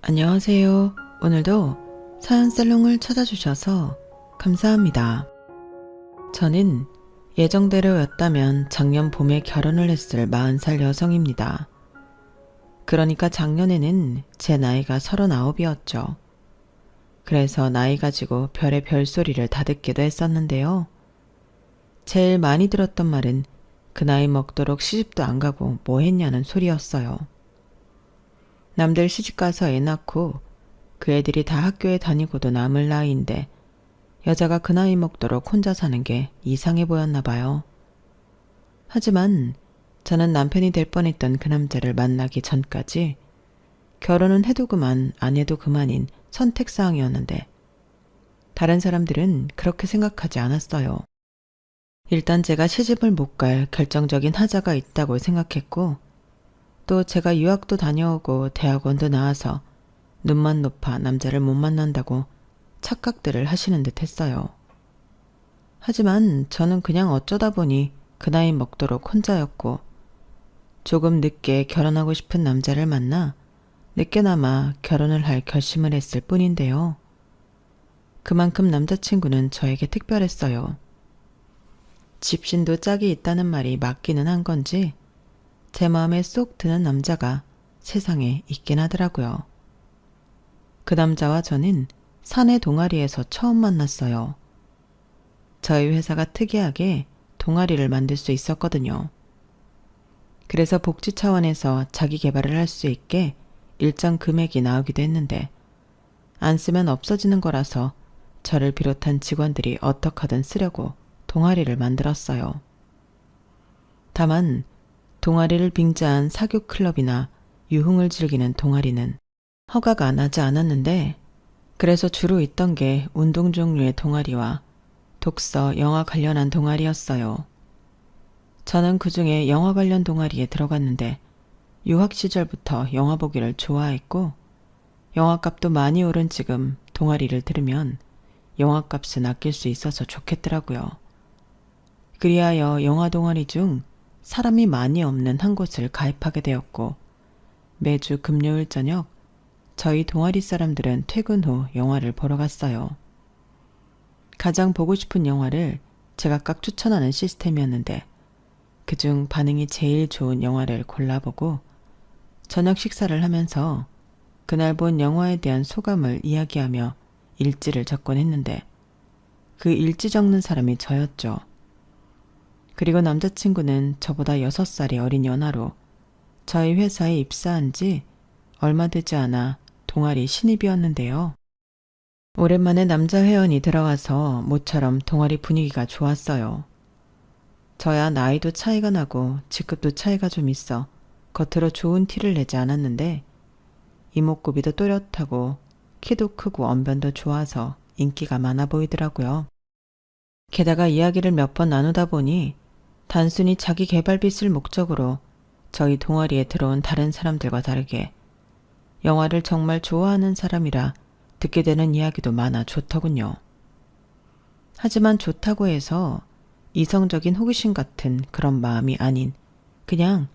안녕하세요. 오늘도 사연살롱을 찾아주셔서 감사합니다. 저는 예정대로였다면 작년 봄에 결혼을 했을 40살 여성입니다. 그러니까 작년에는 제 나이가 39이었죠. 그래서 나이 가지고 별의 별소리를 다 듣기도 했었는데요. 제일 많이 들었던 말은 그 나이 먹도록 시집도 안 가고 뭐 했냐는 소리였어요. 남들 시집가서 애 낳고 그 애들이 다 학교에 다니고도 남을 나이인데 여자가 그 나이 먹도록 혼자 사는 게 이상해 보였나 봐요. 하지만 저는 남편이 될 뻔했던 그 남자를 만나기 전까지 결혼은 해도 그만 안 해도 그만인 선택사항이었는데 다른 사람들은 그렇게 생각하지 않았어요. 일단 제가 시집을 못 갈 결정적인 하자가 있다고 생각했고 또 제가 유학도 다녀오고 대학원도 나와서 눈만 높아 남자를 못 만난다고 착각들을 하시는 듯 했어요. 하지만 저는 그냥 어쩌다 보니 그 나이 먹도록 혼자였고 조금 늦게 결혼하고 싶은 남자를 만나 늦게나마 결혼을 할 결심을 했을 뿐인데요. 그만큼 남자친구는 저에게 특별했어요. 집신도 짝이 있다는 말이 맞기는 한 건지 제 마음에 쏙 드는 남자가 세상에 있긴 하더라고요. 그 남자와 저는 사내 동아리에서 처음 만났어요. 저희 회사가 특이하게 동아리를 만들 수 있었거든요. 그래서 복지 차원에서 자기 개발을 할 수 있게 일정 금액이 나오기도 했는데 안 쓰면 없어지는 거라서 저를 비롯한 직원들이 어떻게든 쓰려고 동아리를 만들었어요. 다만 동아리를 빙자한 사교 클럽이나 유흥을 즐기는 동아리는 허가가 나지 않았는데 그래서 주로 있던 게 운동 종류의 동아리와 독서, 영화 관련한 동아리였어요. 저는 그중에 영화 관련 동아리에 들어갔는데 유학 시절부터 영화 보기를 좋아했고 영화값도 많이 오른 지금 동아리를 들으면 영화값은 아낄 수 있어서 좋겠더라고요. 그리하여 영화 동아리 중 사람이 많이 없는 한 곳을 가입하게 되었고 매주 금요일 저녁 저희 동아리 사람들은 퇴근 후 영화를 보러 갔어요. 가장 보고 싶은 영화를 제각각 추천하는 시스템이었는데 그중 반응이 제일 좋은 영화를 골라보고 저녁 식사를 하면서 그날 본 영화에 대한 소감을 이야기하며 일지를 적곤 했는데 그 일지 적는 사람이 저였죠. 그리고 남자친구는 저보다 6살이 어린 연하로 저희 회사에 입사한 지 얼마 되지 않아 동아리 신입이었는데요. 오랜만에 남자 회원이 들어와서 모처럼 동아리 분위기가 좋았어요. 저야 나이도 차이가 나고 직급도 차이가 좀 있어 겉으로 좋은 티를 내지 않았는데 이목구비도 또렷하고 키도 크고 언변도 좋아서 인기가 많아 보이더라고요. 게다가 이야기를 몇 번 나누다 보니 단순히 자기 개발빚을 목적으로 저희 동아리에 들어온 다른 사람들과 다르게 영화를 정말 좋아하는 사람이라 듣게 되는 이야기도 많아 좋더군요. 하지만 좋다고 해서 이성적인 호기심 같은 그런 마음이 아닌 그냥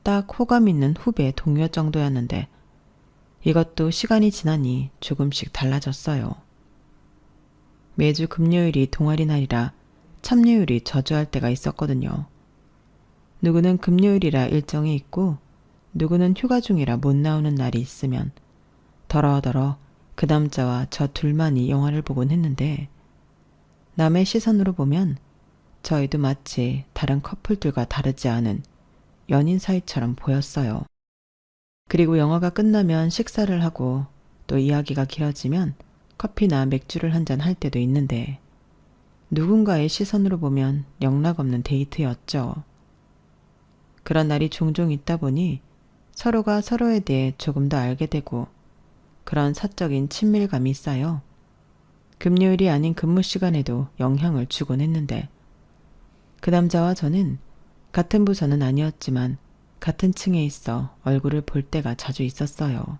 딱 호감 있는 후배 동료 정도였는데 이것도 시간이 지나니 조금씩 달라졌어요. 매주 금요일이 동아리 날이라 참여율이 저조할 때가 있었거든요. 누구는 금요일이라 일정이 있고 누구는 휴가 중이라 못 나오는 날이 있으면 더러더러 그 남자와 저 둘만이 영화를 보곤 했는데 남의 시선으로 보면 저희도 마치 다른 커플들과 다르지 않은 연인 사이처럼 보였어요. 그리고 영화가 끝나면 식사를 하고 또 이야기가 길어지면 커피나 맥주를 한잔 할 때도 있는데 누군가의 시선으로 보면 영락없는 데이트였죠. 그런 날이 종종 있다 보니 서로가 서로에 대해 조금 더 알게 되고 그런 사적인 친밀감이 쌓여 금요일이 아닌 근무 시간에도 영향을 주곤 했는데 그 남자와 저는 같은 부서는 아니었지만 같은 층에 있어 얼굴을 볼 때가 자주 있었어요.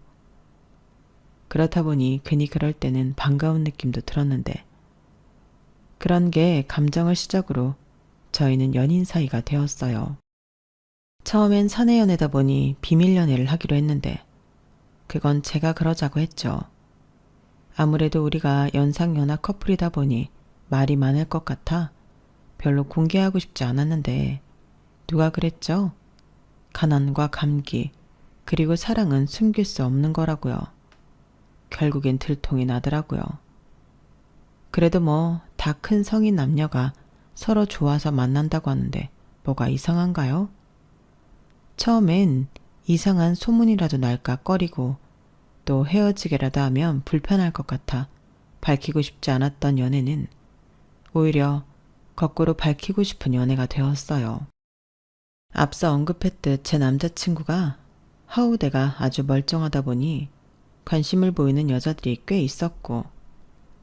그렇다 보니 괜히 그럴 때는 반가운 느낌도 들었는데 그런 게 감정을 시작으로 저희는 연인 사이가 되었어요. 처음엔 사내 연애다 보니 비밀 연애를 하기로 했는데 그건 제가 그러자고 했죠. 아무래도 우리가 연상연하 커플이다 보니 말이 많을 것 같아 별로 공개하고 싶지 않았는데 누가 그랬죠? 가난과 감기 그리고 사랑은 숨길 수 없는 거라고요. 결국엔 들통이 나더라고요. 그래도 뭐 다 큰 성인 남녀가 서로 좋아서 만난다고 하는데 뭐가 이상한가요? 처음엔 이상한 소문이라도 날까 꺼리고 또 헤어지게라도 하면 불편할 것 같아 밝히고 싶지 않았던 연애는 오히려 거꾸로 밝히고 싶은 연애가 되었어요. 앞서 언급했듯 제 남자친구가 하우대가 아주 멀쩡하다 보니 관심을 보이는 여자들이 꽤 있었고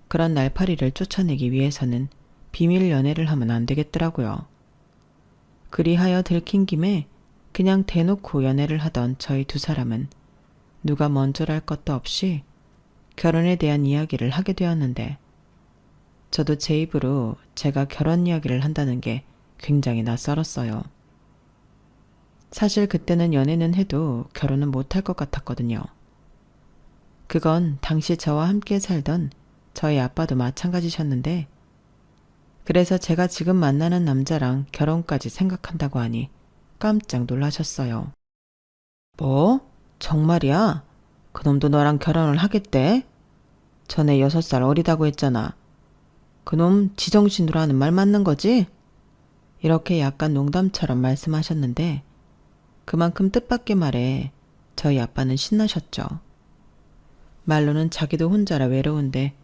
그런 날파리를 쫓아내기 위해서는 비밀 연애를 하면 안 되겠더라고요. 그리하여 들킨 김에 그냥 대놓고 연애를 하던 저희 두 사람은 누가 먼저랄 것도 없이 결혼에 대한 이야기를 하게 되었는데 저도 제 입으로 제가 결혼 이야기를 한다는 게 굉장히 낯설었어요. 사실 그때는 연애는 해도 결혼은 못할 것 같았거든요. 그건 당시 저와 함께 살던 저희 아빠도 마찬가지셨는데 그래서 제가 지금 만나는 남자랑 결혼까지 생각한다고 하니 깜짝 놀라셨어요. 뭐? 정말이야? 그놈도 너랑 결혼을 하겠대? 전에 6살 어리다고 했잖아. 그놈 지정신으로 하는 말 맞는 거지? 이렇게 약간 농담처럼 말씀하셨는데 그만큼 뜻밖의 말에 저희 아빠는 신나셨죠. 말로는 자기도 혼자라 외로운데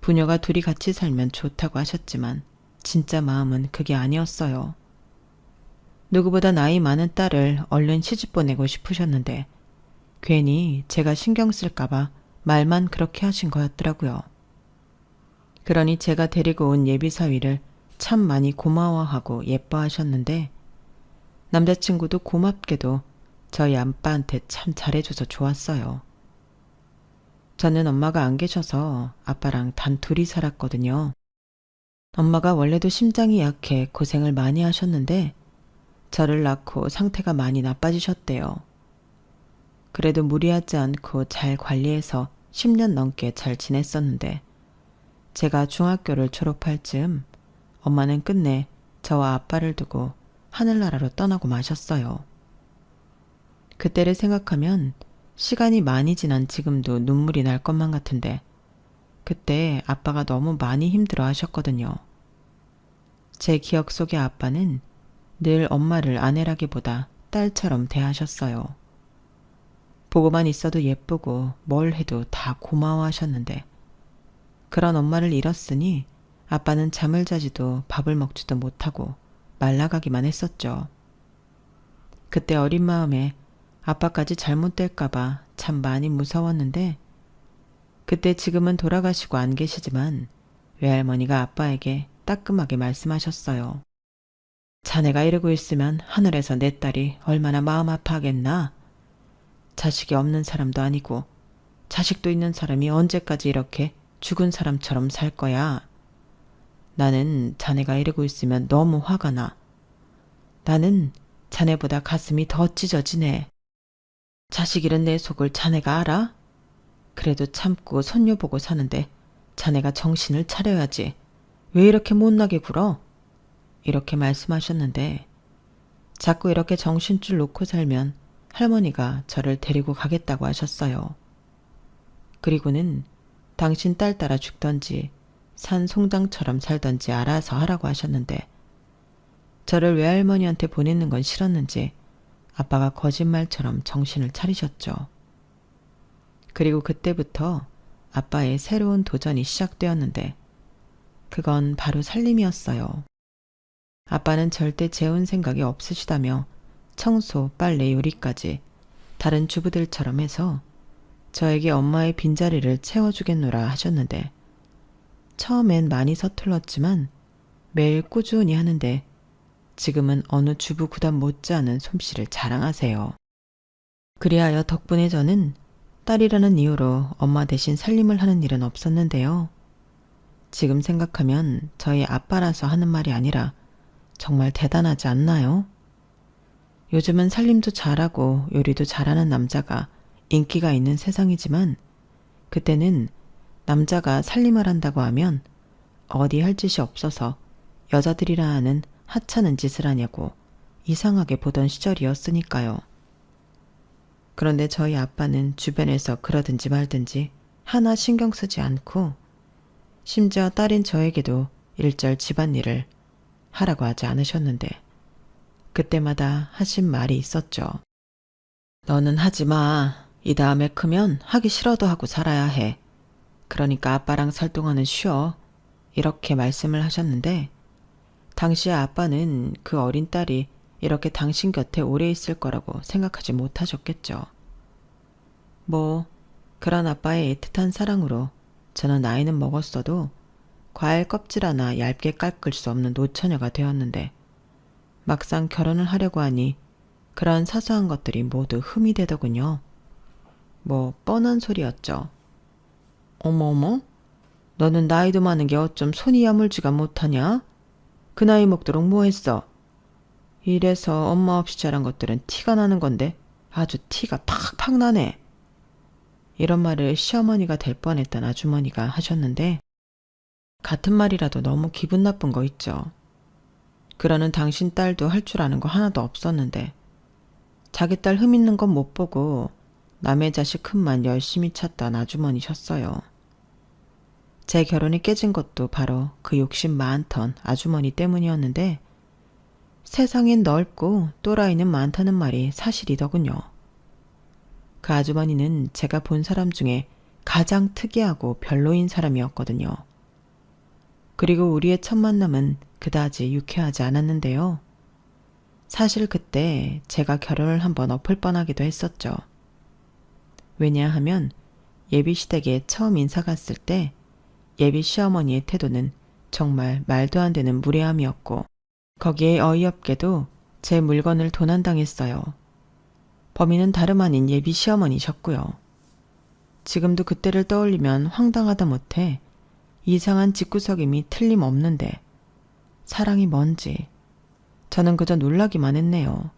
부녀가 둘이 같이 살면 좋다고 하셨지만 진짜 마음은 그게 아니었어요. 누구보다 나이 많은 딸을 얼른 시집 보내고 싶으셨는데 괜히 제가 신경 쓸까봐 말만 그렇게 하신 거였더라고요. 그러니 제가 데리고 온 예비사위를 참 많이 고마워하고 예뻐하셨는데 남자친구도 고맙게도 저희 아빠한테 참 잘해줘서 좋았어요. 저는 엄마가 안 계셔서 아빠랑 단 둘이 살았거든요. 엄마가 원래도 심장이 약해 고생을 많이 하셨는데 저를 낳고 상태가 많이 나빠지셨대요. 그래도 무리하지 않고 잘 관리해서 10년 넘게 잘 지냈었는데 제가 중학교를 졸업할 즈음 엄마는 끝내 저와 아빠를 두고 하늘나라로 떠나고 마셨어요. 그때를 생각하면 시간이 많이 지난 지금도 눈물이 날 것만 같은데 그때 아빠가 너무 많이 힘들어 하셨거든요. 제 기억 속의 아빠는 늘 엄마를 아내라기보다 딸처럼 대하셨어요. 보고만 있어도 예쁘고 뭘 해도 다 고마워하셨는데 그런 엄마를 잃었으니 아빠는 잠을 자지도 밥을 먹지도 못하고 말라가기만 했었죠. 그때 어린 마음에 아빠까지 잘못될까봐 참 많이 무서웠는데 그때 지금은 돌아가시고 안 계시지만 외할머니가 아빠에게 따끔하게 말씀하셨어요. 자네가 이러고 있으면 하늘에서 내 딸이 얼마나 마음 아파하겠나? 자식이 없는 사람도 아니고 자식도 있는 사람이 언제까지 이렇게 죽은 사람처럼 살 거야. 나는 자네가 이러고 있으면 너무 화가 나. 나는 자네보다 가슴이 더 찢어지네. 자식 잃은 내 속을 자네가 알아? 그래도 참고 손녀 보고 사는데 자네가 정신을 차려야지. 왜 이렇게 못나게 굴어? 이렇게 말씀하셨는데 자꾸 이렇게 정신줄 놓고 살면 할머니가 저를 데리고 가겠다고 하셨어요. 그리고는 당신 딸 따라 죽던지 산 송장처럼 살던지 알아서 하라고 하셨는데 저를 외할머니한테 보내는 건 싫었는지 아빠가 거짓말처럼 정신을 차리셨죠. 그리고 그때부터 아빠의 새로운 도전이 시작되었는데 그건 바로 살림이었어요. 아빠는 절대 재혼 생각이 없으시다며 청소, 빨래, 요리까지 다른 주부들처럼 해서 저에게 엄마의 빈자리를 채워주겠노라 하셨는데 처음엔 많이 서툴렀지만 매일 꾸준히 하는데 지금은 어느 주부 구단 못지않은 솜씨를 자랑하세요. 그리하여 덕분에 저는 딸이라는 이유로 엄마 대신 살림을 하는 일은 없었는데요. 지금 생각하면 저희 아빠라서 하는 말이 아니라 정말 대단하지 않나요? 요즘은 살림도 잘하고 요리도 잘하는 남자가 인기가 있는 세상이지만 그때는 남자가 살림을 한다고 하면 어디 할 짓이 없어서 여자들이라 하는 하찮은 짓을 하냐고 이상하게 보던 시절이었으니까요. 그런데 저희 아빠는 주변에서 그러든지 말든지 하나 신경 쓰지 않고 심지어 딸인 저에게도 일절 집안일을 하라고 하지 않으셨는데 그때마다 하신 말이 있었죠. 너는 하지 마. 이 다음에 크면 하기 싫어도 하고 살아야 해. 그러니까 아빠랑 살 동안은 쉬어. 이렇게 말씀을 하셨는데 당시에 아빠는 그 어린 딸이 이렇게 당신 곁에 오래 있을 거라고 생각하지 못하셨겠죠. 그런 아빠의 애틋한 사랑으로 저는 나이는 먹었어도 과일 껍질 하나 얇게 깎을 수 없는 노처녀가 되었는데 막상 결혼을 하려고 하니 그런 사소한 것들이 모두 흠이 되더군요. 뻔한 소리였죠. 어머어머? 너는 나이도 많은 게 어쩜 손이 야물지가 못하냐? 그 나이 먹도록 뭐 했어? 이래서 엄마 없이 자란 것들은 티가 나는 건데 아주 티가 팍팍 나네. 이런 말을 시어머니가 될 뻔했던 아주머니가 하셨는데 같은 말이라도 너무 기분 나쁜 거 있죠. 그러는 당신 딸도 할 줄 아는 거 하나도 없었는데 자기 딸 흠 있는 건 못 보고 남의 자식 흠만 열심히 찾던 아주머니셨어요. 제 결혼이 깨진 것도 바로 그 욕심 많던 아주머니 때문이었는데 세상엔 넓고 또라이는 많다는 말이 사실이더군요. 그 아주머니는 제가 본 사람 중에 가장 특이하고 별로인 사람이었거든요. 그리고 우리의 첫 만남은 그다지 유쾌하지 않았는데요. 사실 그때 제가 결혼을 한번 엎을 뻔하기도 했었죠. 왜냐하면 예비시댁에 처음 인사 갔을 때 예비 시어머니의 태도는 정말 말도 안 되는 무례함이었고 거기에 어이없게도 제 물건을 도난당했어요. 범인은 다름 아닌 예비 시어머니셨고요. 지금도 그때를 떠올리면 황당하다 못해 이상한 집구석임이 틀림없는데 사랑이 뭔지 저는 그저 놀라기만 했네요.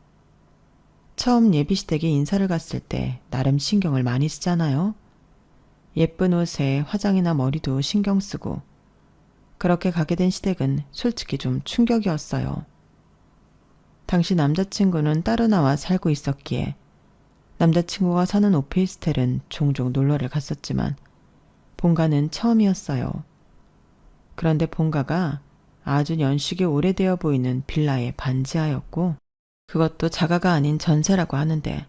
처음 예비시댁에 인사를 갔을 때 나름 신경을 많이 쓰잖아요. 예쁜 옷에 화장이나 머리도 신경 쓰고 그렇게 가게 된 시댁은 솔직히 좀 충격이었어요. 당시 남자친구는 따로 나와 살고 있었기에 남자친구가 사는 오피스텔은 종종 놀러를 갔었지만 본가는 처음이었어요. 그런데 본가가 아주 연식이 오래되어 보이는 빌라의 반지하였고 그것도 자가가 아닌 전세라고 하는데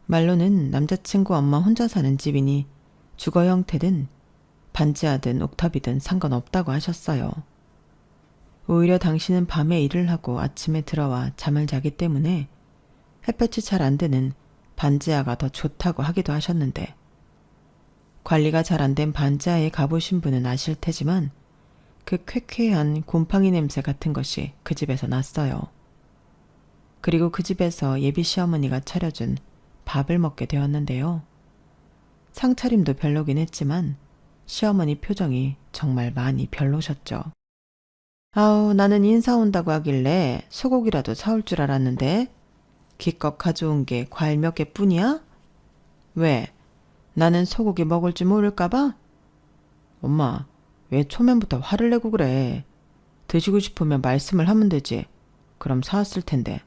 말로는 남자친구 엄마 혼자 사는 집이니 주거 형태든 반지하든 옥탑이든 상관없다고 하셨어요. 오히려 당신은 밤에 일을 하고 아침에 들어와 잠을 자기 때문에 햇볕이 잘 안 드는 반지하가 더 좋다고 하기도 하셨는데 관리가 잘 안 된 반지하에 가보신 분은 아실 테지만 그 쾌쾌한 곰팡이 냄새 같은 것이 그 집에서 났어요. 그리고 그 집에서 예비 시어머니가 차려준 밥을 먹게 되었는데요. 상차림도 별로긴 했지만 시어머니 표정이 정말 많이 별로셨죠. 아우, 나는 인사 온다고 하길래 소고기라도 사올 줄 알았는데 기껏 가져온 게 과일 몇 개뿐이야? 왜? 나는 소고기 먹을 줄 모를까봐? 엄마, 왜 초면부터 화를 내고 그래? 드시고 싶으면 말씀을 하면 되지. 그럼 사왔을 텐데.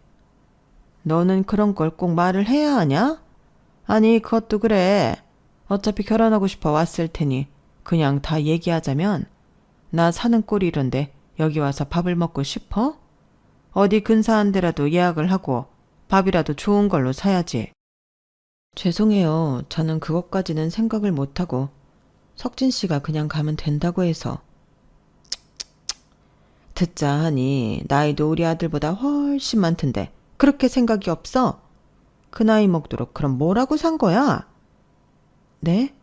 너는 그런 걸 꼭 말을 해야 하냐? 아니, 그것도 그래. 어차피 결혼하고 싶어 왔을 테니 그냥 다 얘기하자면 나 사는 꼴이 이런데 여기 와서 밥을 먹고 싶어? 어디 근사한 데라도 예약을 하고 밥이라도 좋은 걸로 사야지. 죄송해요. 저는 그것까지는 생각을 못하고 석진 씨가 그냥 가면 된다고 해서. 듣자 하니 나이도 우리 아들보다 훨씬 많던데 그렇게 생각이 없어? 그 나이 먹도록 그럼 뭐라고 산 거야? 네?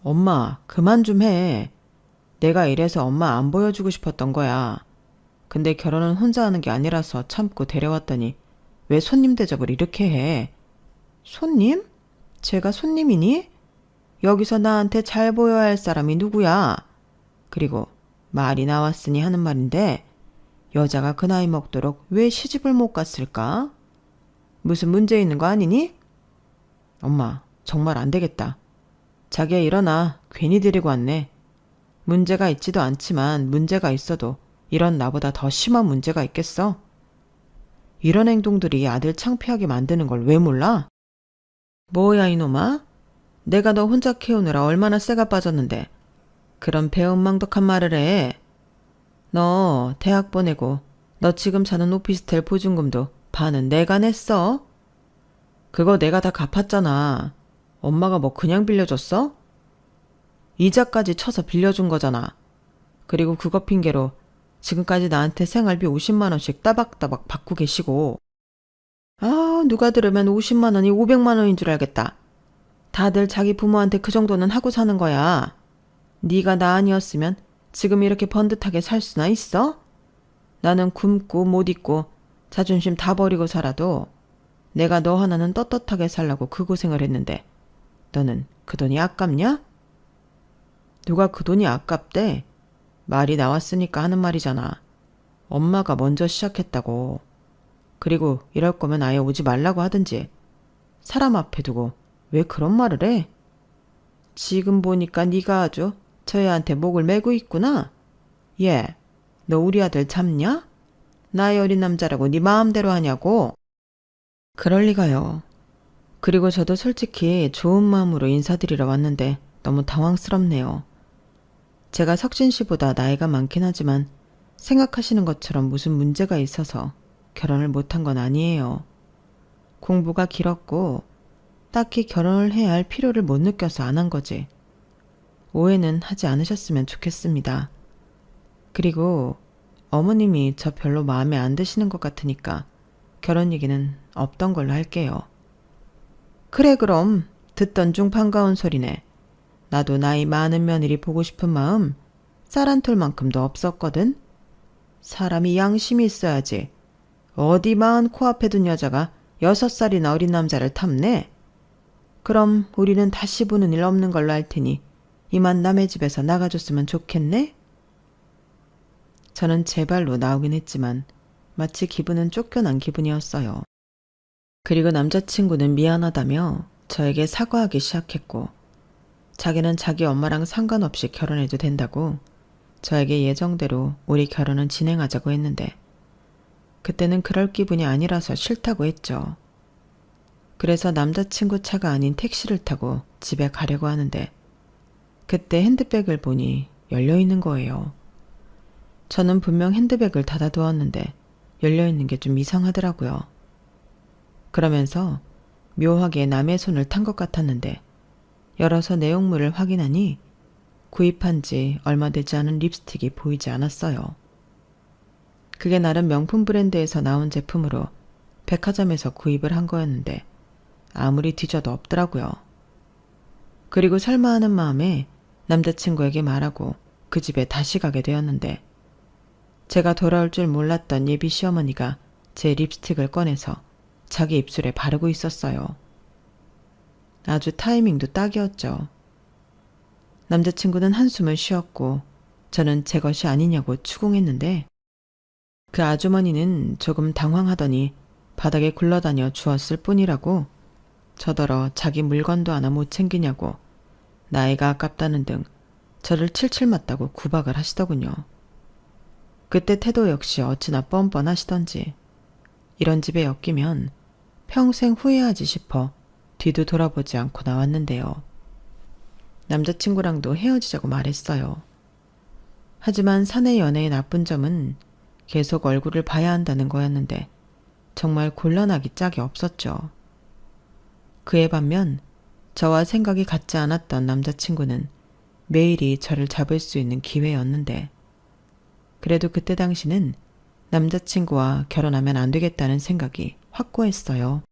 엄마, 그만 좀 해. 내가 이래서 엄마 안 보여주고 싶었던 거야. 근데 결혼은 혼자 하는 게 아니라서 참고 데려왔더니 왜 손님 대접을 이렇게 해? 손님? 제가 손님이니? 여기서 나한테 잘 보여야 할 사람이 누구야? 그리고 말이 나왔으니 하는 말인데 여자가 그 나이 먹도록 왜 시집을 못 갔을까? 무슨 문제 있는 거 아니니? 엄마, 정말 안 되겠다. 자기야 일어나. 괜히 데리고 왔네. 문제가 있지도 않지만 문제가 있어도 이런 나보다 더 심한 문제가 있겠어? 이런 행동들이 아들 창피하게 만드는 걸 왜 몰라? 뭐야 이놈아? 내가 너 혼자 키우느라 얼마나 쇠가 빠졌는데 그런 배은망덕한 말을 해. 너 대학 보내고 너 지금 사는 오피스텔 보증금도 반은 내가 냈어. 그거 내가 다 갚았잖아. 엄마가 뭐 그냥 빌려줬어? 이자까지 쳐서 빌려준 거잖아. 그리고 그거 핑계로 지금까지 나한테 생활비 50만 원씩 따박따박 받고 계시고. 아, 누가 들으면 50만 원이 500만 원인 줄 알겠다. 다들 자기 부모한테 그 정도는 하고 사는 거야. 네가 나 아니었으면 지금 이렇게 번듯하게 살 수나 있어? 나는 굶고 못 입고 자존심 다 버리고 살아도 내가 너 하나는 떳떳하게 살라고 그 고생을 했는데 너는 그 돈이 아깝냐? 누가 그 돈이 아깝대? 말이 나왔으니까 하는 말이잖아. 엄마가 먼저 시작했다고. 그리고 이럴 거면 아예 오지 말라고 하든지. 사람 앞에 두고 왜 그런 말을 해? 지금 보니까 네가 아주 저 애한테 목을 매고 있구나. 얘, 너 우리 아들 참냐? 나이 어린 남자라고 네 마음대로 하냐고. 그럴 리가요. 그리고 저도 솔직히 좋은 마음으로 인사드리러 왔는데 너무 당황스럽네요. 제가 석진 씨보다 나이가 많긴 하지만 생각하시는 것처럼 무슨 문제가 있어서 결혼을 못한 건 아니에요. 공부가 길었고 딱히 결혼을 해야 할 필요를 못 느껴서 안 한 거지. 오해는 하지 않으셨으면 좋겠습니다. 그리고 어머님이 저 별로 마음에 안 드시는 것 같으니까 결혼 얘기는 없던 걸로 할게요. 그래 그럼 듣던 중 반가운 소리네. 나도 나이 많은 며느리 보고 싶은 마음 쌀 한 톨만큼도 없었거든. 사람이 양심이 있어야지. 어디 마흔 코앞에 둔 여자가 6살이나 어린 남자를 탐내? 그럼 우리는 다시 보는 일 없는 걸로 할 테니 이만 남의 집에서 나가줬으면 좋겠네? 저는 제 발로 나오긴 했지만 마치 기분은 쫓겨난 기분이었어요. 그리고 남자친구는 미안하다며 저에게 사과하기 시작했고 자기는 자기 엄마랑 상관없이 결혼해도 된다고 저에게 예정대로 우리 결혼은 진행하자고 했는데 그때는 그럴 기분이 아니라서 싫다고 했죠. 그래서 남자친구 차가 아닌 택시를 타고 집에 가려고 하는데 그때 핸드백을 보니 열려있는 거예요. 저는 분명 핸드백을 닫아두었는데 열려있는 게 좀 이상하더라고요. 그러면서 묘하게 남의 손을 탄 것 같았는데 열어서 내용물을 확인하니 구입한 지 얼마 되지 않은 립스틱이 보이지 않았어요. 그게 나름 명품 브랜드에서 나온 제품으로 백화점에서 구입을 한 거였는데 아무리 뒤져도 없더라고요. 그리고 설마 하는 마음에 남자친구에게 말하고 그 집에 다시 가게 되었는데 제가 돌아올 줄 몰랐던 예비 시어머니가 제 립스틱을 꺼내서 자기 입술에 바르고 있었어요. 아주 타이밍도 딱이었죠. 남자친구는 한숨을 쉬었고 저는 제 것이 아니냐고 추궁했는데 그 아주머니는 조금 당황하더니 바닥에 굴러다녀 주웠을 뿐이라고 저더러 자기 물건도 하나 못 챙기냐고 나이가 아깝다는 등 저를 칠칠 맞다고 구박을 하시더군요. 그때 태도 역시 어찌나 뻔뻔하시던지 이런 집에 엮이면 평생 후회하지 싶어 뒤도 돌아보지 않고 나왔는데요. 남자친구랑도 헤어지자고 말했어요. 하지만 사내 연애의 나쁜 점은 계속 얼굴을 봐야 한다는 거였는데 정말 곤란하기 짝이 없었죠. 그에 반면 저와 생각이 같지 않았던 남자친구는 매일이 저를 잡을 수 있는 기회였는데 그래도 그때 당시는 남자친구와 결혼하면 안 되겠다는 생각이 확고했어요.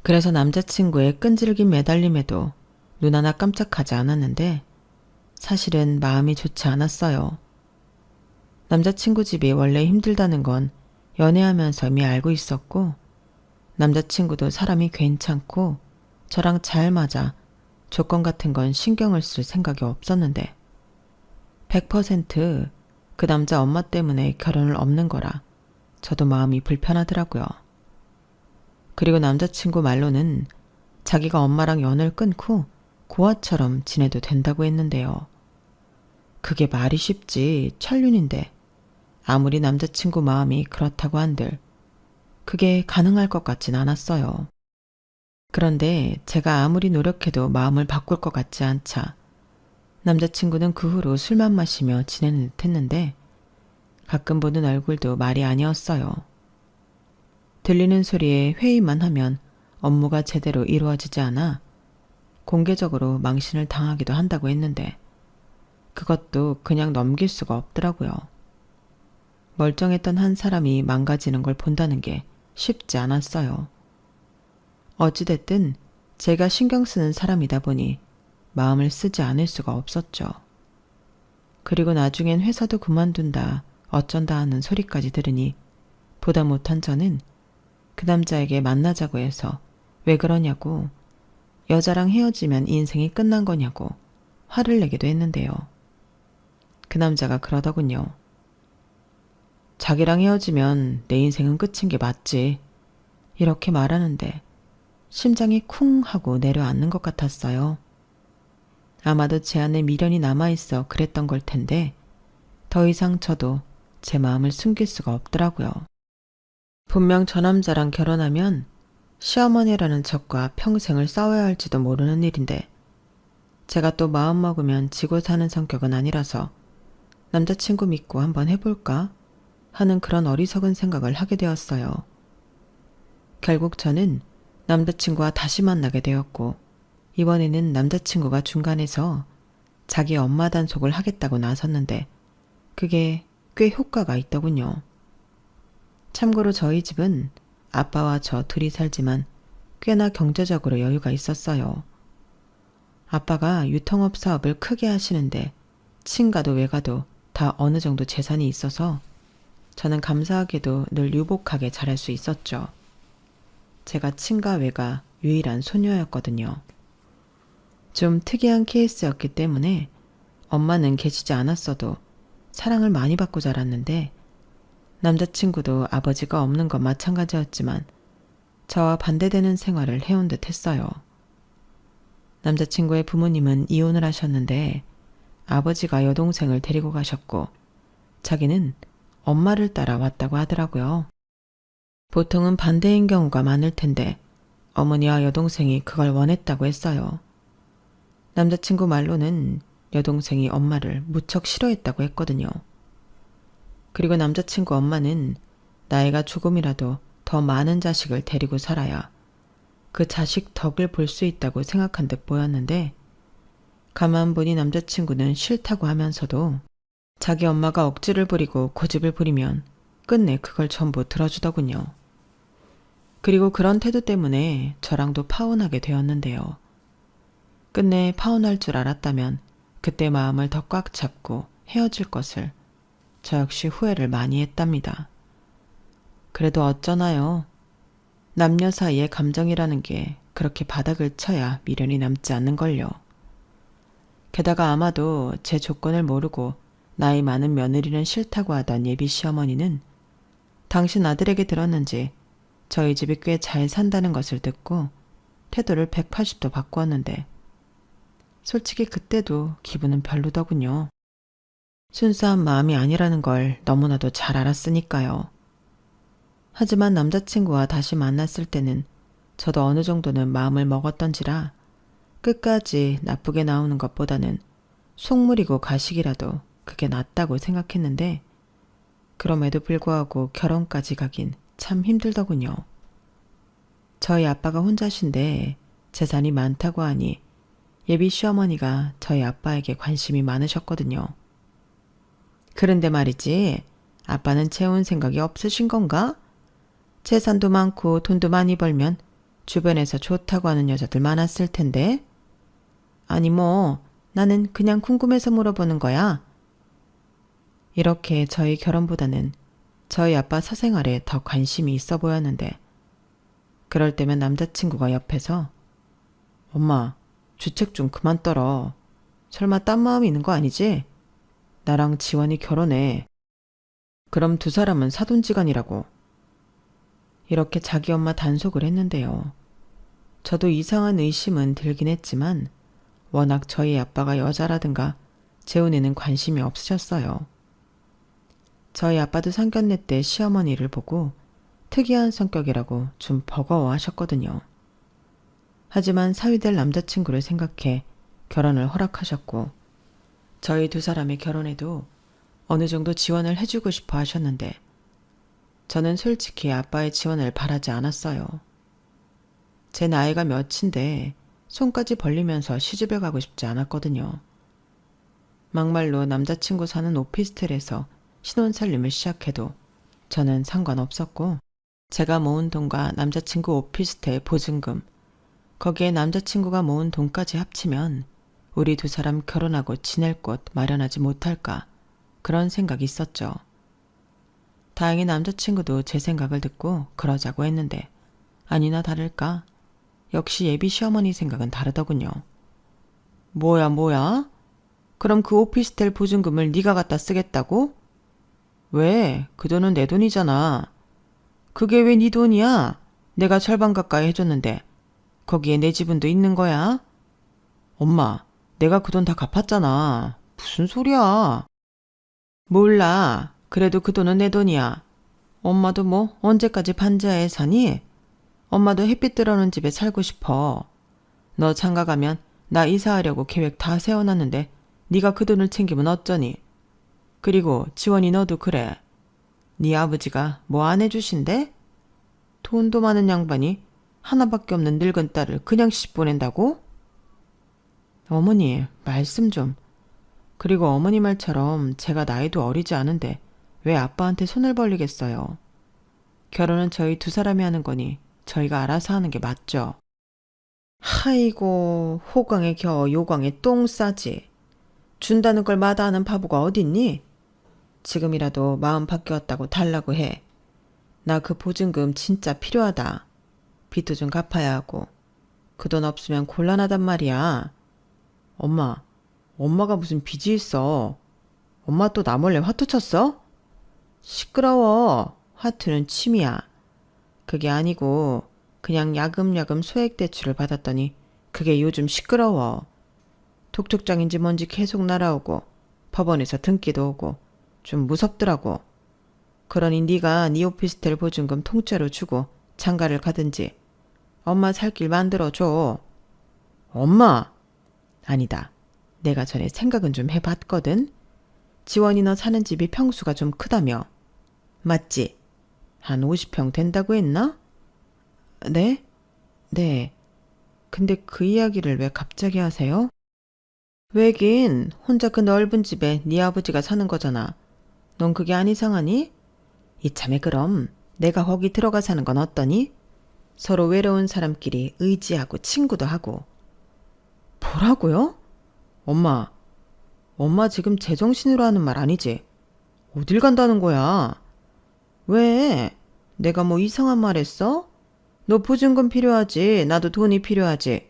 그래서 남자친구의 끈질긴 매달림에도 눈 하나 깜짝하지 않았는데 사실은 마음이 좋지 않았어요. 남자친구 집이 원래 힘들다는 건 연애하면서 이미 알고 있었고 남자친구도 사람이 괜찮고 저랑 잘 맞아 조건 같은 건 신경을 쓸 생각이 없었는데 100% 그 남자 엄마 때문에 결혼을 없는 거라 저도 마음이 불편하더라고요. 그리고 남자친구 말로는 자기가 엄마랑 연을 끊고 고아처럼 지내도 된다고 했는데요. 그게 말이 쉽지 천륜인데 아무리 남자친구 마음이 그렇다고 한들 그게 가능할 것 같진 않았어요. 그런데 제가 아무리 노력해도 마음을 바꿀 것 같지 않자 남자친구는 그 후로 술만 마시며 지내는 듯 했는데 가끔 보는 얼굴도 말이 아니었어요. 들리는 소리에 회의만 하면 업무가 제대로 이루어지지 않아 공개적으로 망신을 당하기도 한다고 했는데 그것도 그냥 넘길 수가 없더라고요. 멀쩡했던 한 사람이 망가지는 걸 본다는 게 쉽지 않았어요. 어찌됐든 제가 신경 쓰는 사람이다 보니 마음을 쓰지 않을 수가 없었죠. 그리고 나중엔 회사도 그만둔다 어쩐다 하는 소리까지 들으니 보다 못한 저는 그 남자에게 만나자고 해서 왜 그러냐고, 여자랑 헤어지면 인생이 끝난 거냐고 화를 내기도 했는데요. 그 남자가 그러더군요. 자기랑 헤어지면 내 인생은 끝인 게 맞지. 이렇게 말하는데 심장이 쿵 하고 내려앉는 것 같았어요. 아마도 제 안에 미련이 남아있어 그랬던 걸 텐데 더 이상 저도 제 마음을 숨길 수가 없더라고요. 분명 저 남자랑 결혼하면 시어머니라는 적과 평생을 싸워야 할지도 모르는 일인데 제가 또 마음 먹으면 지고 사는 성격은 아니라서 남자친구 믿고 한번 해볼까 하는 그런 어리석은 생각을 하게 되었어요. 결국 저는 남자친구와 다시 만나게 되었고 이번에는 남자친구가 중간에서 자기 엄마 단속을 하겠다고 나섰는데 그게 꽤 효과가 있더군요. 참고로 저희 집은 아빠와 저 둘이 살지만 꽤나 경제적으로 여유가 있었어요. 아빠가 유통업 사업을 크게 하시는데 친가도 외가도 다 어느 정도 재산이 있어서 저는 감사하게도 늘 유복하게 자랄 수 있었죠. 제가 친가 외가 유일한 소녀였거든요. 좀 특이한 케이스였기 때문에 엄마는 계시지 않았어도 사랑을 많이 받고 자랐는데 남자친구도 아버지가 없는 건 마찬가지였지만 저와 반대되는 생활을 해온 듯 했어요. 남자친구의 부모님은 이혼을 하셨는데 아버지가 여동생을 데리고 가셨고 자기는 엄마를 따라 왔다고 하더라고요. 보통은 반대인 경우가 많을 텐데 어머니와 여동생이 그걸 원했다고 했어요. 남자친구 말로는 여동생이 엄마를 무척 싫어했다고 했거든요. 그리고 남자친구 엄마는 나이가 조금이라도 더 많은 자식을 데리고 살아야 그 자식 덕을 볼 수 있다고 생각한 듯 보였는데 가만 보니 남자친구는 싫다고 하면서도 자기 엄마가 억지를 부리고 고집을 부리면 끝내 그걸 전부 들어주더군요. 그리고 그런 태도 때문에 저랑도 파혼하게 되었는데요. 끝내 파혼할 줄 알았다면 그때 마음을 더 꽉 잡고 헤어질 것을 저 역시 후회를 많이 했답니다. 그래도 어쩌나요? 남녀 사이의 감정이라는 게 그렇게 바닥을 쳐야 미련이 남지 않는걸요. 게다가 아마도 제 조건을 모르고 나이 많은 며느리는 싫다고 하던 예비 시어머니는 당신 아들에게 들었는지 저희 집이 꽤 잘 산다는 것을 듣고 태도를 180도 바꾸었는데 솔직히 그때도 기분은 별로더군요. 순수한 마음이 아니라는 걸 너무나도 잘 알았으니까요. 하지만 남자친구와 다시 만났을 때는 저도 어느 정도는 마음을 먹었던지라 끝까지 나쁘게 나오는 것보다는 속물이고 가식이라도 그게 낫다고 생각했는데 그럼에도 불구하고 결혼까지 가긴 참 힘들더군요. 저희 아빠가 혼자신데 재산이 많다고 하니 예비 시어머니가 저희 아빠에게 관심이 많으셨거든요. 그런데 말이지, 아빠는 채운 생각이 없으신 건가? 재산도 많고 돈도 많이 벌면 주변에서 좋다고 하는 여자들 많았을 텐데. 아니 나는 그냥 궁금해서 물어보는 거야. 이렇게 저희 결혼보다는 저희 아빠 사생활에 더 관심이 있어 보였는데 그럴 때면 남자친구가 옆에서 엄마, 주책 좀 그만 떨어. 설마 딴 마음이 있는 거 아니지? 나랑 지원이 결혼해. 그럼 두 사람은 사돈지간이라고. 이렇게 자기 엄마 단속을 했는데요. 저도 이상한 의심은 들긴 했지만 워낙 저희 아빠가 여자라든가 재혼에는 관심이 없으셨어요. 저희 아빠도 상견례 때 시어머니를 보고 특이한 성격이라고 좀 버거워하셨거든요. 하지만 사위될 남자친구를 생각해 결혼을 허락하셨고 저희 두 사람의 결혼에도 어느 정도 지원을 해주고 싶어 하셨는데 저는 솔직히 아빠의 지원을 바라지 않았어요. 제 나이가 몇인데 손까지 벌리면서 시집을 가고 싶지 않았거든요. 막말로 남자친구 사는 오피스텔에서 신혼살림을 시작해도 저는 상관없었고 제가 모은 돈과 남자친구 오피스텔 보증금, 거기에 남자친구가 모은 돈까지 합치면 우리 두 사람 결혼하고 지낼 곳 마련하지 못할까 그런 생각이 있었죠. 다행히 남자친구도 제 생각을 듣고 그러자고 했는데 아니나 다를까 역시 예비 시어머니 생각은 다르더군요. 뭐야? 그럼 그 오피스텔 보증금을 네가 갖다 쓰겠다고? 왜? 그 돈은 내 돈이잖아. 그게 왜 네 돈이야? 내가 절반 가까이 해줬는데 거기에 내 지분도 있는 거야? 엄마, 내가 그 돈 다 갚았잖아. 무슨 소리야? 몰라. 그래도 그 돈은 내 돈이야. 엄마도 뭐 언제까지 반지하에 사니? 엄마도 햇빛 들어오는 집에 살고 싶어. 너 장가 가면 나 이사하려고 계획 다 세워놨는데 네가 그 돈을 챙기면 어쩌니? 그리고 지원이 너도 그래. 네 아버지가 뭐 안 해주신대? 돈도 많은 양반이 하나밖에 없는 늙은 딸을 그냥 시집 보낸다고? 어머니, 말씀 좀. 그리고 어머니 말처럼 제가 나이도 어리지 않은데 왜 아빠한테 손을 벌리겠어요? 결혼은 저희 두 사람이 하는 거니 저희가 알아서 하는 게 맞죠. 하이고, 호강에 겨워 요강에 똥 싸지. 준다는 걸 마다하는 바보가 어딨니? 지금이라도 마음 바뀌었다고 달라고 해. 나 그 보증금 진짜 필요하다. 빚도 좀 갚아야 하고. 그 돈 없으면 곤란하단 말이야. 엄마가 무슨 빚이 있어. 엄마 또 나 몰래 화투 쳤어? 시끄러워. 화투는 취미야. 그게 아니고 그냥 야금야금 소액대출을 받았더니 그게 요즘 시끄러워. 독촉장인지 뭔지 계속 날아오고 법원에서 등기도 오고 좀 무섭더라고. 그러니 네가 네 오피스텔 보증금 통째로 주고 장가를 가든지 엄마 살 길 만들어줘. 엄마! 아니다. 내가 전에 생각은 좀 해봤거든. 지원이 너 사는 집이 평수가 좀 크다며. 맞지? 한 50평 된다고 했나? 네? 네. 근데 그 이야기를 왜 갑자기 하세요? 왜긴 혼자 그 넓은 집에 네 아버지가 사는 거잖아. 넌 그게 안 이상하니? 이참에 그럼 내가 거기 들어가 사는 건 어떠니? 서로 외로운 사람끼리 의지하고 친구도 하고. 뭐라고요? 엄마 지금 제정신으로 하는 말 아니지? 어딜 간다는 거야? 왜? 내가 뭐 이상한 말 했어? 너 보증금 필요하지. 나도 돈이 필요하지.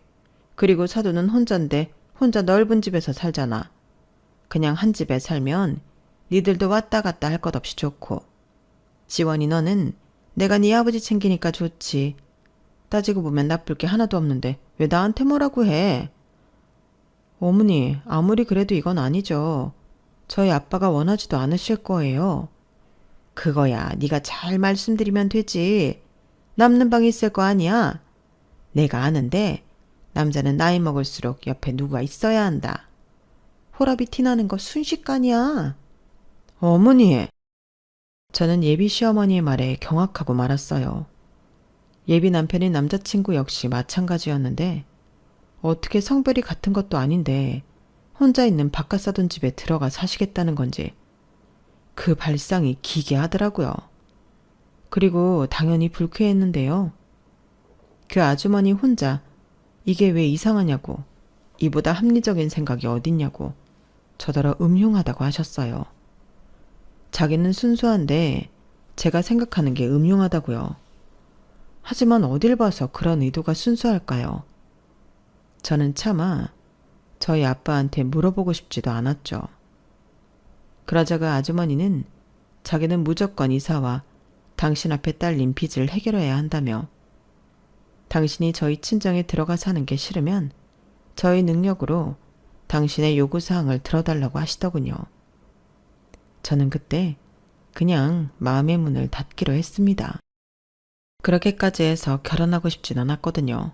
그리고 사돈은 혼잔데 혼자 넓은 집에서 살잖아. 그냥 한 집에 살면 니들도 왔다 갔다 할 것 없이 좋고. 지원이 너는 내가 네 아버지 챙기니까 좋지. 따지고 보면 나쁠 게 하나도 없는데 왜 나한테 뭐라고 해? 어머니, 아무리 그래도 이건 아니죠. 저희 아빠가 원하지도 않으실 거예요. 그거야 네가 잘 말씀드리면 되지. 남는 방이 있을 거 아니야. 내가 아는데 남자는 나이 먹을수록 옆에 누가 있어야 한다. 호랍이 티나는 거 순식간이야. 어머니! 저는 예비 시어머니의 말에 경악하고 말았어요. 예비 남편인 남자친구 역시 마찬가지였는데 어떻게 성별이 같은 것도 아닌데 혼자 있는 바깥 사돈 집에 들어가 사시겠다는 건지 그 발상이 기괴하더라고요. 그리고 당연히 불쾌했는데요. 그 아주머니 혼자 이게 왜 이상하냐고, 이보다 합리적인 생각이 어딨냐고 저더러 음흉하다고 하셨어요. 자기는 순수한데 제가 생각하는 게 음흉하다고요. 하지만 어딜 봐서 그런 의도가 순수할까요? 저는 차마 저희 아빠한테 물어보고 싶지도 않았죠. 그러자 그 아주머니는 자기는 무조건 이사와 당신 앞에 딸린 빚을 해결해야 한다며 당신이 저희 친정에 들어가 사는 게 싫으면 저희 능력으로 당신의 요구사항을 들어달라고 하시더군요. 저는 그때 그냥 마음의 문을 닫기로 했습니다. 그렇게까지 해서 결혼하고 싶진 않았거든요.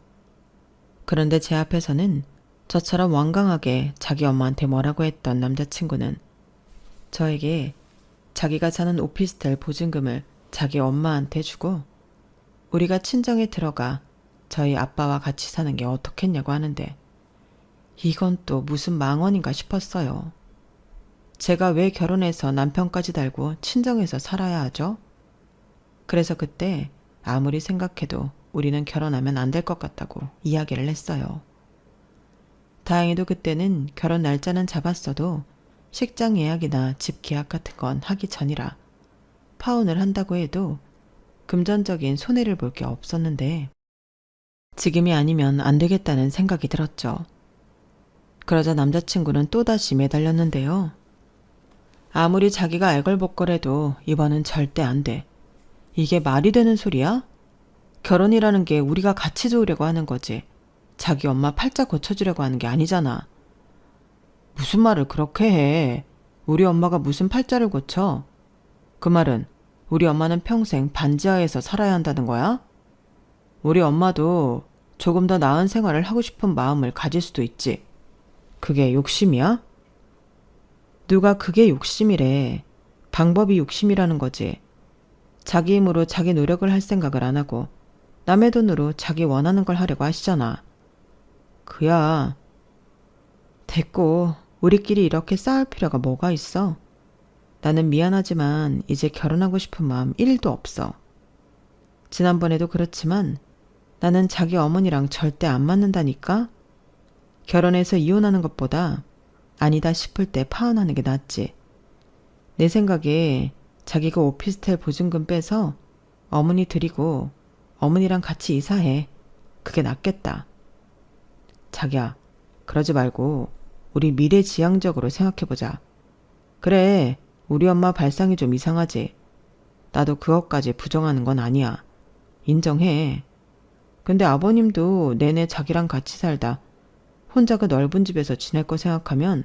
그런데 제 앞에서는 저처럼 완강하게 자기 엄마한테 뭐라고 했던 남자친구는 저에게 자기가 사는 오피스텔 보증금을 자기 엄마한테 주고 우리가 친정에 들어가 저희 아빠와 같이 사는 게 어떻겠냐고 하는데 이건 또 무슨 망언인가 싶었어요. 제가 왜 결혼해서 남편까지 달고 친정에서 살아야 하죠? 그래서 그때 아무리 생각해도 우리는 결혼하면 안 될 것 같다고 이야기를 했어요. 다행히도 그때는 결혼 날짜는 잡았어도 식장 예약이나 집 계약 같은 건 하기 전이라 파혼을 한다고 해도 금전적인 손해를 볼 게 없었는데 지금이 아니면 안 되겠다는 생각이 들었죠. 그러자 남자친구는 또다시 매달렸는데요. 아무리 자기가 애걸복걸해도 이번은 절대 안 돼. 이게 말이 되는 소리야? 결혼이라는 게 우리가 같이 좋으려고 하는 거지. 자기 엄마 팔자 고쳐주려고 하는 게 아니잖아. 무슨 말을 그렇게 해. 우리 엄마가 무슨 팔자를 고쳐? 그 말은 우리 엄마는 평생 반지하에서 살아야 한다는 거야? 우리 엄마도 조금 더 나은 생활을 하고 싶은 마음을 가질 수도 있지. 그게 욕심이야? 누가 그게 욕심이래. 방법이 욕심이라는 거지. 자기 힘으로 자기 노력을 할 생각을 안 하고 남의 돈으로 자기 원하는 걸 하려고 하시잖아. 그야. 됐고 우리끼리 이렇게 싸울 필요가 뭐가 있어? 나는 미안하지만 이제 결혼하고 싶은 마음 1도 없어. 지난번에도 그렇지만 나는 자기 어머니랑 절대 안 맞는다니까? 결혼해서 이혼하는 것보다 아니다 싶을 때 파혼하는 게 낫지. 내 생각에 자기가 오피스텔 보증금 빼서 어머니 드리고 어머니랑 같이 이사해. 그게 낫겠다. 자기야, 그러지 말고 우리 미래지향적으로 생각해보자. 그래, 우리 엄마 발상이 좀 이상하지. 나도 그것까지 부정하는 건 아니야. 인정해. 근데 아버님도 내내 자기랑 같이 살다 혼자 그 넓은 집에서 지낼 거 생각하면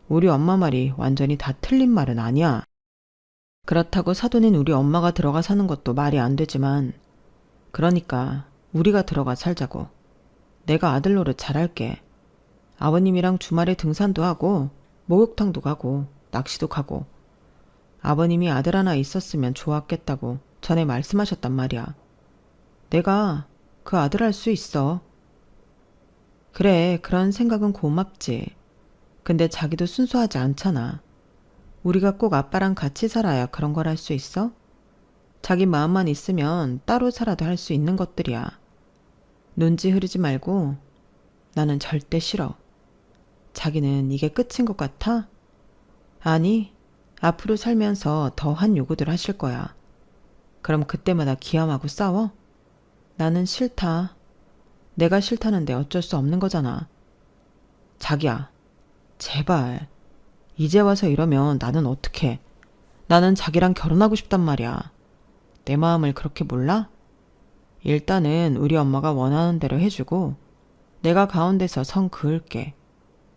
우리 엄마 말이 완전히 다 틀린 말은 아니야. 그렇다고 사돈인 우리 엄마가 들어가 사는 것도 말이 안 되지만 그러니까 우리가 들어가 살자고. 내가 아들 노릇 잘할게. 아버님이랑 주말에 등산도 하고 목욕탕도 가고 낚시도 가고 아버님이 아들 하나 있었으면 좋았겠다고 전에 말씀하셨단 말이야. 내가 그 아들 할 수 있어. 그래, 그런 생각은 고맙지. 근데 자기도 순수하지 않잖아. 우리가 꼭 아빠랑 같이 살아야 그런 걸 할 수 있어? 자기 마음만 있으면 따로 살아도 할 수 있는 것들이야. 눈치 흐르지 말고 나는 절대 싫어. 자기는 이게 끝인 것 같아? 아니, 앞으로 살면서 더한 요구들 하실 거야. 그럼 그때마다 기함하고 싸워? 나는 싫다. 내가 싫다는데 어쩔 수 없는 거잖아. 자기야, 제발. 이제 와서 이러면 나는 어떡해. 나는 자기랑 결혼하고 싶단 말이야. 내 마음을 그렇게 몰라? 일단은 우리 엄마가 원하는 대로 해주고 내가 가운데서 선 그을게.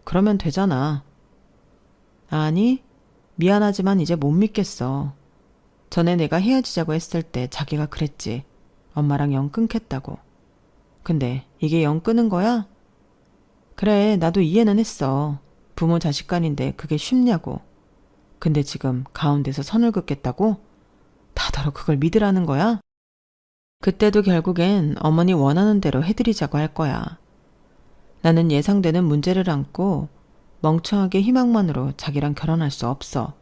그러면 되잖아. 아니, 미안하지만 이제 못 믿겠어. 전에 내가 헤어지자고 했을 때 자기가 그랬지. 엄마랑 영 끊겠다고. 근데 이게 영 끊은 거야? 그래, 나도 이해는 했어. 부모 자식 간인데 그게 쉽냐고. 근데 지금 가운데서 선을 긋겠다고? 다더러 그걸 믿으라는 거야? 그때도 결국엔 어머니 원하는 대로 해드리자고 할 거야. 나는 예상되는 문제를 안고 멍청하게 희망만으로 자기랑 결혼할 수 없어.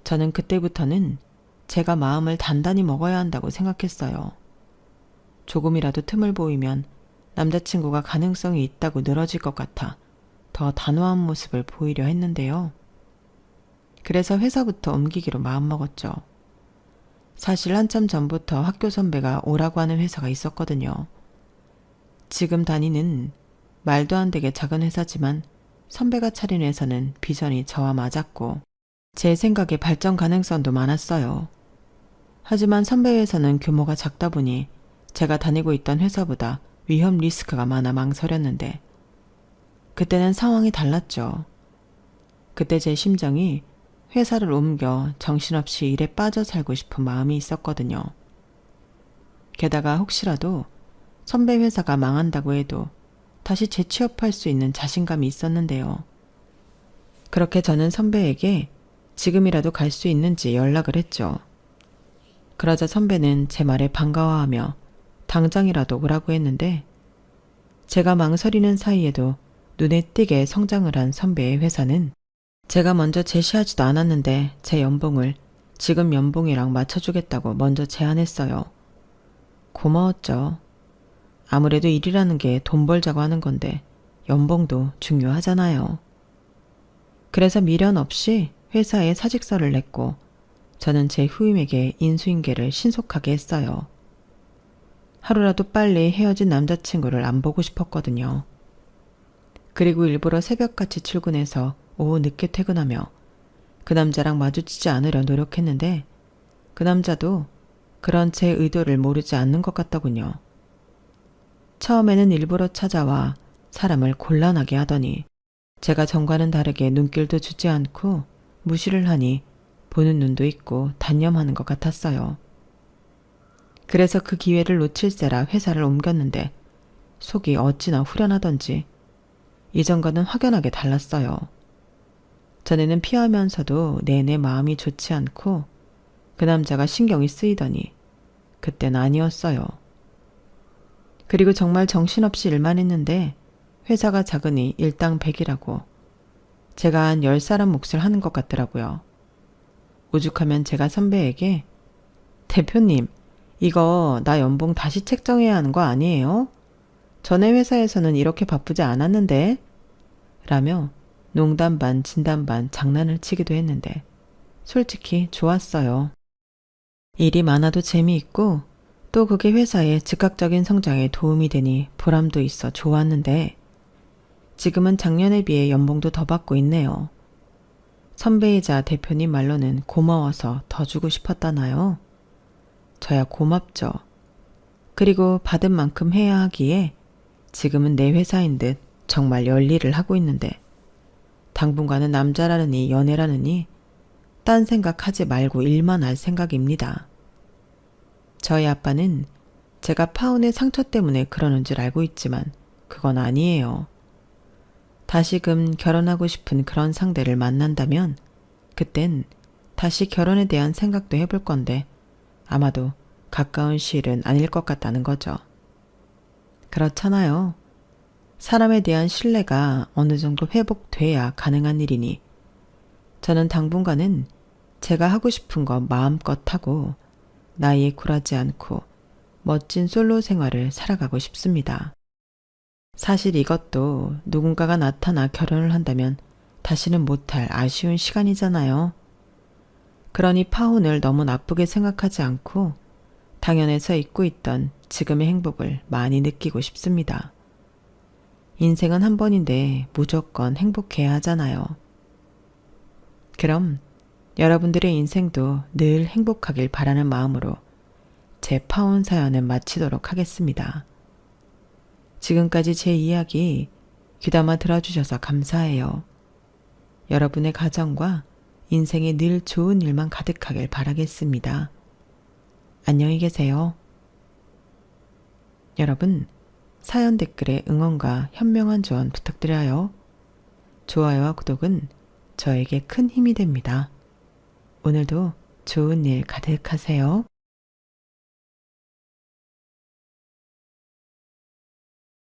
저는 그때부터는 제가 마음을 단단히 먹어야 한다고 생각했어요. 조금이라도 틈을 보이면 남자친구가 가능성이 있다고 늘어질 것 같아 더 단호한 모습을 보이려 했는데요. 그래서 회사부터 옮기기로 마음먹었죠. 사실 한참 전부터 학교 선배가 오라고 하는 회사가 있었거든요. 지금 다니는 말도 안 되게 작은 회사지만 선배가 차린 회사는 비전이 저와 맞았고 제 생각에 발전 가능성도 많았어요. 하지만 선배 회사는 규모가 작다 보니 제가 다니고 있던 회사보다 위험 리스크가 많아 망설였는데 그때는 상황이 달랐죠. 그때 제 심정이 회사를 옮겨 정신없이 일에 빠져 살고 싶은 마음이 있었거든요. 게다가 혹시라도 선배 회사가 망한다고 해도 다시 재취업할 수 있는 자신감이 있었는데요. 그렇게 저는 선배에게 지금이라도 갈 수 있는지 연락을 했죠. 그러자 선배는 제 말에 반가워하며 당장이라도 오라고 했는데 제가 망설이는 사이에도 눈에 띄게 성장을 한 선배의 회사는 제가 먼저 제시하지도 않았는데 제 연봉을 지금 연봉이랑 맞춰주겠다고 먼저 제안했어요. 고마웠죠. 아무래도 일이라는 게 돈 벌자고 하는 건데 연봉도 중요하잖아요. 그래서 미련 없이 회사에 사직서를 냈고 저는 제 후임에게 인수인계를 신속하게 했어요. 하루라도 빨리 헤어진 남자친구를 안 보고 싶었거든요. 그리고 일부러 새벽같이 출근해서 오후 늦게 퇴근하며 그 남자랑 마주치지 않으려 노력했는데 그 남자도 그런 제 의도를 모르지 않는 것 같더군요. 처음에는 일부러 찾아와 사람을 곤란하게 하더니 제가 전과는 다르게 눈길도 주지 않고 무시를 하니 보는 눈도 있고 단념하는 것 같았어요. 그래서 그 기회를 놓칠세라 회사를 옮겼는데 속이 어찌나 후련하던지 이전과는 확연하게 달랐어요. 전에는 피하면서도 내내 마음이 좋지 않고 그 남자가 신경이 쓰이더니 그땐 아니었어요. 그리고 정말 정신없이 일만 했는데 회사가 작으니 일당 100이라고 제가 한 10사람 몫을 하는 것 같더라고요. 오죽하면 제가 선배에게 대표님, 이거 나 연봉 다시 책정해야 하는 거 아니에요? 전에 회사에서는 이렇게 바쁘지 않았는데? 라며 농담 반 진담 반 장난을 치기도 했는데 솔직히 좋았어요. 일이 많아도 재미있고 또 그게 회사의 즉각적인 성장에 도움이 되니 보람도 있어 좋았는데 지금은 작년에 비해 연봉도 더 받고 있네요. 선배이자 대표님 말로는 고마워서 더 주고 싶었다나요? 저야 고맙죠. 그리고 받은 만큼 해야 하기에 지금은 내 회사인 듯 정말 열일을 하고 있는데 당분간은 남자라느니 연애라느니 딴 생각하지 말고 일만 할 생각입니다. 저희 아빠는 제가 파혼의 상처 때문에 그러는 줄 알고 있지만 그건 아니에요. 다시금 결혼하고 싶은 그런 상대를 만난다면 그땐 다시 결혼에 대한 생각도 해볼 건데 아마도 가까운 시일은 아닐 것 같다는 거죠. 그렇잖아요. 사람에 대한 신뢰가 어느 정도 회복돼야 가능한 일이니 저는 당분간은 제가 하고 싶은 거 마음껏 하고 나이에 굴하지 않고 멋진 솔로 생활을 살아가고 싶습니다. 사실 이것도 누군가가 나타나 결혼을 한다면 다시는 못할 아쉬운 시간이잖아요. 그러니 파혼을 너무 나쁘게 생각하지 않고 당연해서 잊고 있던 지금의 행복을 많이 느끼고 싶습니다. 인생은 한 번인데 무조건 행복해야 하잖아요. 그럼 여러분들의 인생도 늘 행복하길 바라는 마음으로 제 파혼 사연은 마치도록 하겠습니다. 지금까지 제 이야기 귀담아 들어주셔서 감사해요. 여러분의 가정과 인생에 늘 좋은 일만 가득하길 바라겠습니다. 안녕히 계세요. 여러분, 사연 댓글에 응원과 현명한 조언 부탁드려요. 좋아요와 구독은 저에게 큰 힘이 됩니다. 오늘도 좋은 일 가득하세요.